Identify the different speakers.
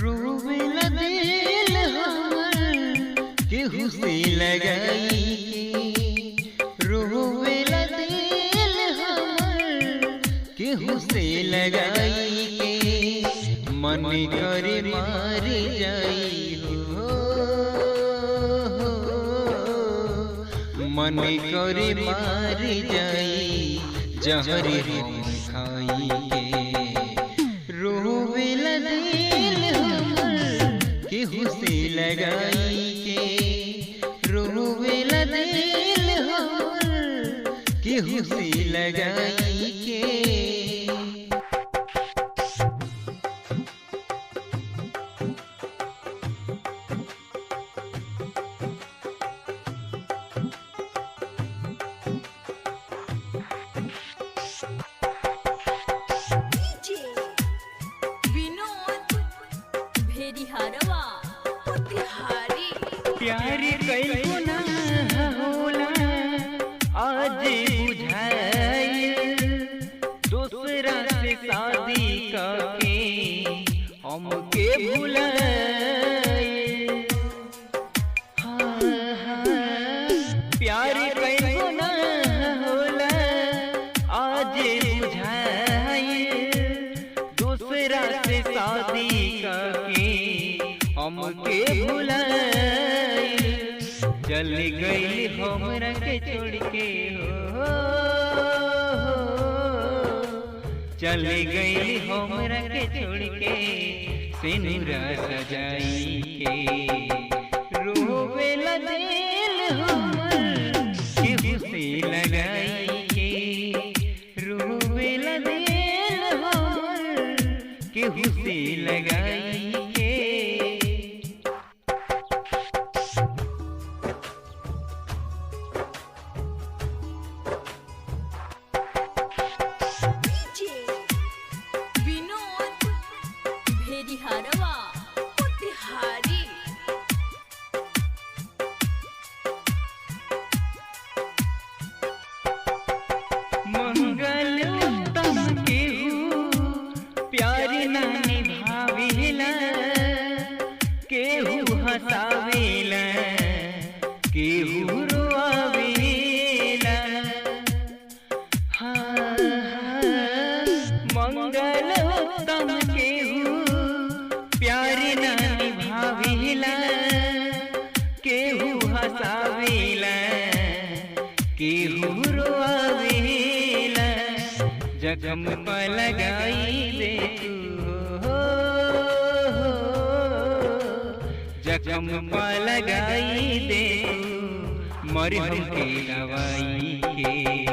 Speaker 1: रोवेला दिल हमर केहू से लगाई के, रोवेला दिल हमर केहू से लगाई के, मन करे मार जाई हो, मन करे मार जाई जहर हम खाई के। रोवेला दिल हमर केहू से लगाई के, रोवेला दिल हमर केहू से लगाई के।
Speaker 2: प्यार कइयो ना होला आज बुझाइल, दूसरा से शादी करके हमके भुलाइल। प्यार कइयो ना होला आज बुझाइल, दूसरा से शादी करके हमके भुलाइल। चल गई हमरा के छोड़ के हो, चल गई हमरा के छोड़ के सिनुरा सजाई के। रोवेला दिल हमर केहू से लगाई के, रोवेला दिल हमर केहू से लगाई के। मंगल उत्तम केहू प्यार ना निभावेला, केहू हंसावेला केहू रोआवेला। मंगल उत्तम केहू प्यार ना निभावेला, केहू हंसावेला केहू रोआवेला। जख्म पर लगाई दे तू हो, जख्म पर लगाई दे तू मरहम के दवाई के।